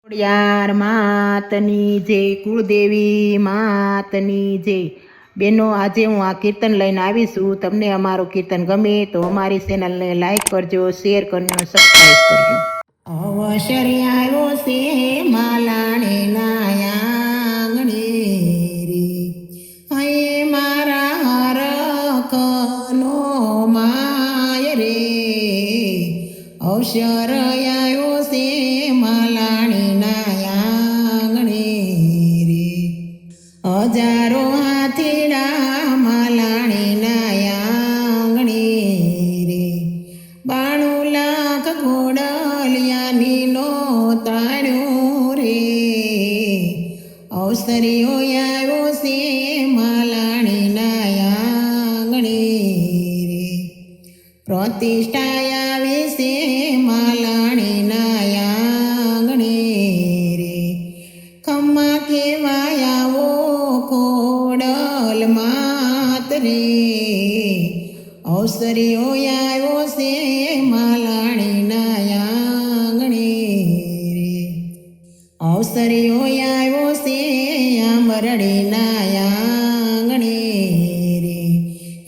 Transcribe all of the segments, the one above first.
ખોડિયાર માતની જય, કુળદેવી માતની જય. બેનો, આજે હું આ કીર્તન લઈને આવીશું. તમને અમારું કીર્તન ગમે તો અમારી ચેનલને લાઈક કરજો, શેર કરજો, સબસ્ક્રાઈબ કરજો. અવસર આવ્યો છે માલાણે નાયાંગણે રે, હૈ મારા હરખનો માય રે. અવસર આવ્યો છે માલાણે નાયાંગણે રે, હજારો હાથીડા માલાણે નાયાંગણે રે. 92 લાખ ઘોડલિયાની નો તાણ્યો રે. અવસરીઓ આવ્યો છે માલાણે નાયાંગણે રે, પ્રતિષ્ઠા આવી છે માલાણે નાયાંગણે રે. ખમ્મા કેવાય આવો ખોડલ માત રે. અવસરીઓ આવ્યો છે માલાણે નાયાંગણે રે. અવસરીઓ આવ્યો છે આંબરડે નાયાંગણે રે.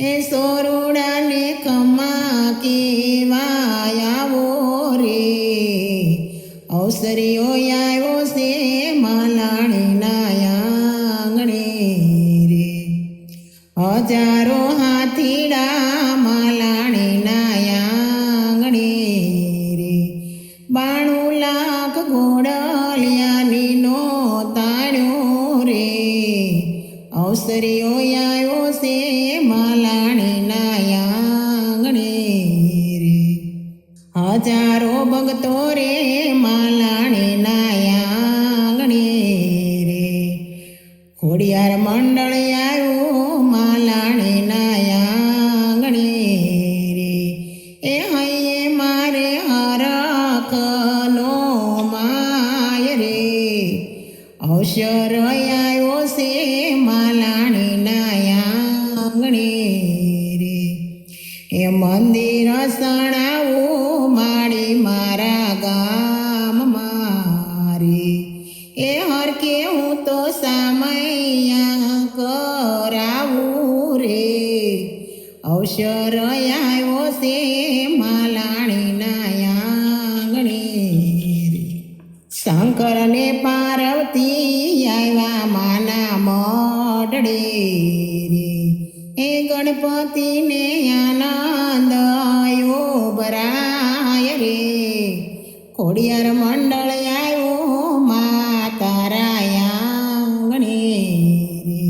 એ સોરુડાને ખમ્મા કેવાય આવો રે. અવસરીઓ આવ્યો છે માલાણે નાયાંગણે રે. હજારો હાથીડા માલાણે નાયાંગણે રે. 92 લાખ ઘોડલિયાની નો તાણ્યો રે. અવસરીઓ આવ્યો છે માલાણે નાયાંગણે રે. હજારો ભક્તો રે માલાણે નાયાંગણે રે. ખોડિયાર મંડળ આવ્યું માલાણે નાયાંગણે રે. એ હૈયે મારે હરખનો માય રે. અવસર આવ્યો છે માલાણે નાયાંગણે રે. એ મંદિર સણાવું માડી મારા ગામમાં રે. એ હરકે હું તો સામૈયા કરાવું રે. અવસર આવ્યો છે માલાણે નાયાંગણે રે. શંકર ને પાર્વતી આવ્યા માના મોઢડે રે. એ ગણપતિ ને આનંદ ભરાય રે. ખોડિયાર મંડળ આવ્યો માતા રાયાંગણે રે.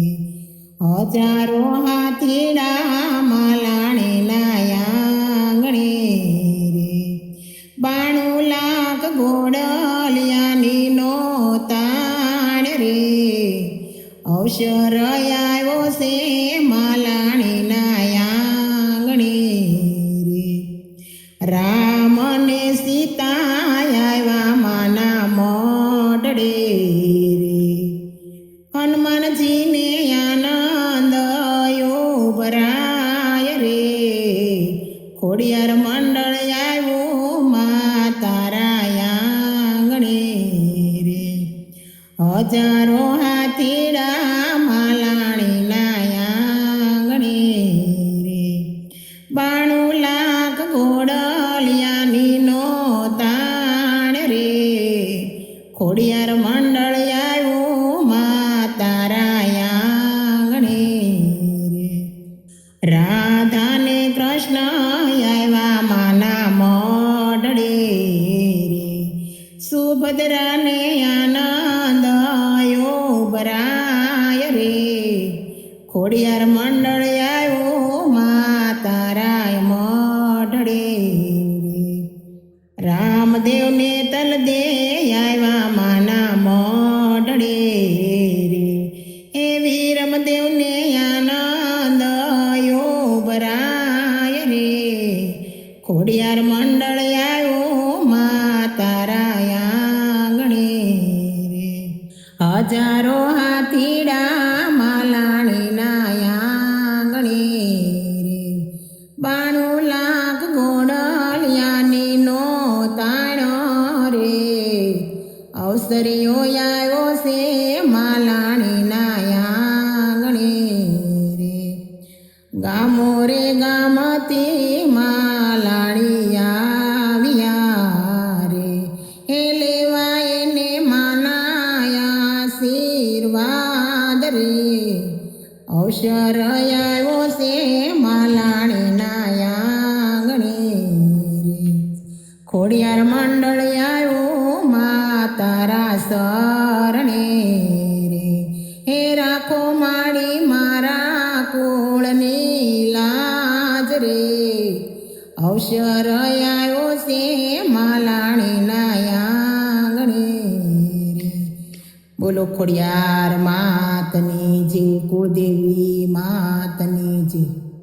હજારો હાથીડા માલાણે નાયાંગણે રે. 92 લાખ ઘોડલિયાની નો તાણ રે. અવસર આવ્યો છે માલાણે નાયાંગણે રે. રામ ને સીતા આવ્યા માના મોઢડે રે. હનુમાનજીને આનંદ ભરાય રે. ખોડિયાર મંડળ આવ્યો માતા રાયાંગણે રે. હજારો હાથીડા માલાણે નાયાંગણે રે. 92 લાખ ઘોડલિયાની નો તાણ રે. ખોડિયાર મંડળ આવ્યો માતા રાયાંગણે રે. રાધાને કૃષ્ણ આવ્યા માના મોઢડે રે. સુભદ્રાને આનંદ ભરાય રે. ખોડિયાર મંડળ આવ્યો માતા રાય મોઢડે રે. રામદેવને તલદે આવ્યા માના મોઢડે રે. એ વીરમદેવને આનંદ ભરાય રે. ખોડિયાર મંડળ આવ્યો માતા રાયાંગણે રે. હજારો હાથીડા માલાણે નાયાંગણે રે. 92 લાખ ઘોડલિયાની નો તાણ રે. અવસરીઓ આવ્યો છે માલાણીના આંગણે રે ગામો રે ગામથી માલાણી આવ્યા રે એ લેવા એને માનાયા આશીર્વાદ રે અવસર આવ્યો છે માલાણીના આંગણે રે ખોડિયાર મંડળ આવ્યો તારા શરણે રે હે રાખો માડી મારા કુળની લાજ રે અવસર આવ્યો છે માલાણીના આંગણે રે બોલો ખોડિયાર માતની જય કુળદેવી માતની જય